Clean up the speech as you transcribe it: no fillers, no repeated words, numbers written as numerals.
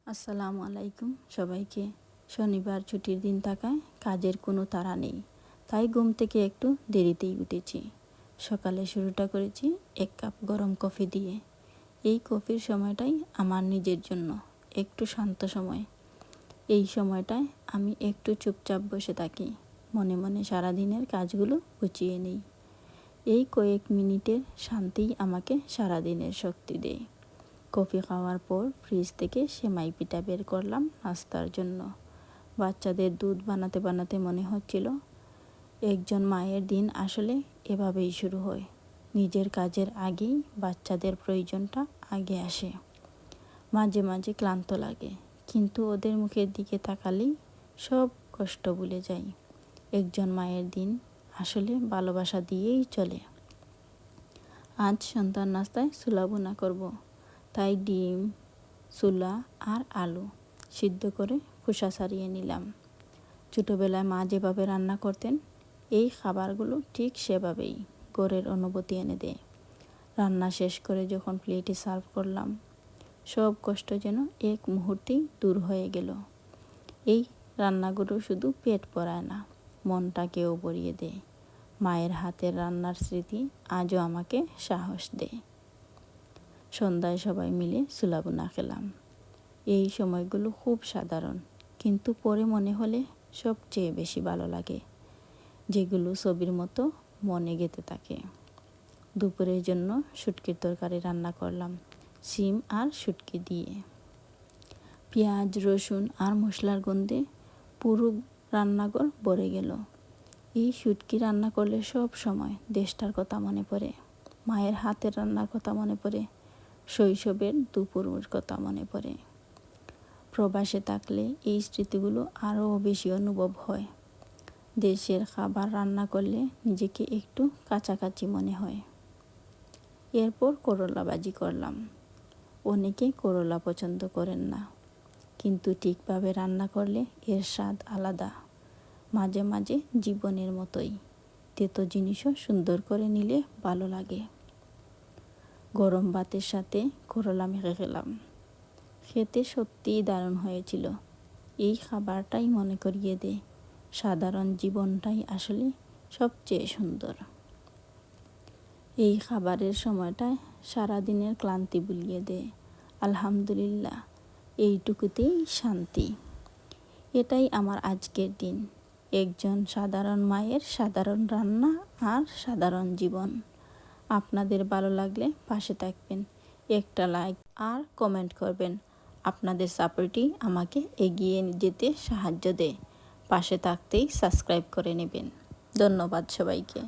আসসালামু আলাইকুম সবাইকে। শনিবার ছুটির দিন থাকায় কাজের কোনো তাড়া নেই, তাই ঘুম থেকে একটু দেরিতেই উঠেছি। সকালে শুরুটা করেছি 1 কাপ গরম কফি দিয়ে। এই কফির সময়টাই আমার নিজের জন্য একটু শান্ত সময়। এই সময়টায় আমি একটু চুপচাপ বসে থাকি, মনে মনে সারাদিনের কাজগুলো গুছিয়ে নিই। এই কয়েক মিনিটের শান্তিই আমাকে সারাদিনের শক্তি দেয়। কফি খাওয়ার পর ফ্রিজ থেকে সেমাই পিঠা বের করলাম নাস্তার জন্য। বাচ্চাদের দুধ বানাতে বানাতে মনে হচ্ছিল একজন মায়ের দিন আসলে এভাবেই শুরু হয়। নিজের কাজের আগেই বাচ্চাদের প্রয়োজনটা আগে আসে। মাঝে মাঝে ক্লান্ত লাগে, কিন্তু ওদের মুখের দিকে তাকালেই সব কষ্ট ভুলে যাই। একজন মায়ের দিন আসলে ভালোবাসা দিয়েই চলে। আজ সন্ধ্যার নাস্তায় ছোলা ভুনা করব, তাই ডিম, ছোলা আর আলু সিদ্ধ করে খোসা ছাড়িয়ে নিলাম। ছোটোবেলায় মা যেভাবে রান্না করতেন, এই খাবারগুলো ঠিক সেভাবেই ঘরের অনুভূতি এনে দেয়। রান্না শেষ করে যখন প্লেটে সার্ভ করলাম, সব কষ্ট যেন এক মুহূর্তেই দূর হয়ে গেল। এই রান্নাগুলো শুধু পেট ভরায় না, মনটাকেও ভরিয়ে দেয়। মায়ের হাতের রান্নার স্মৃতি আজও আমাকে সাহস দেয়। সন্ধ্যায় সবাই মিলে ছোলা ভুনা খেলাম। এই সময়গুলো খুব সাধারণ, কিন্তু পরে মনে হলে সবচেয়ে বেশি ভালো লাগে, যেগুলো ছবির মতো মনে গেঁথে থাকে। দুপুরের জন্য শুটকির তরকারি রান্না করলাম শিম আর শুটকি দিয়ে। পেঁয়াজ, রসুন আর মশলার গন্ধে পুরো রান্নাঘর ভরে গেল। এই শুটকি রান্না করলে সব সময় দেশটার কথা মনে পড়ে, মায়ের হাতের রান্নার কথা মনে পড়ে, শৈশবের দুপুরের কথা মনে পড়ে। প্রবাসে থাকলে এই স্মৃতিগুলো আরও বেশি অনুভব হয়। দেশের খাবার রান্না করলে নিজেকে একটু কাছাকাছি মনে হয়। এরপর করলা ভাজি করলাম। অনেকে করলা পছন্দ করেন না, কিন্তু ঠিকভাবে রান্না করলে এর স্বাদ আলাদা। মাঝে মাঝে জীবনের মতোই তেতো জিনিসও সুন্দর করে নিলে ভালো লাগে। গরম ভাতের সাথে করলা মেখে খেলাম। খেতে সত্যিই দারুণ হয়েছিল। এই খাবারটাই মনে করিয়ে দেয় সাধারণ জীবনটাই আসলে সবচেয়ে সুন্দর। এই খাবারের সময়টায় সারাদিনের ক্লান্তি ভুলিয়ে দেয়। আলহামদুলিল্লাহ, এইটুকুতেই শান্তি। এটাই আমার আজকের দিন। একজন সাধারণ মায়ের সাধারণ রান্না আর সাধারণ জীবন। আপনাদের ভালো লাগলে পাশে থাকবেন, একটা লাইক আর কমেন্ট করবেন। আপনাদের সাপোর্টই আমাকে এগিয়ে যেতে সাহায্য দেয়। পাশে থাকতেই সাবস্ক্রাইব করে নেবেন। ধন্যবাদ সবাইকে।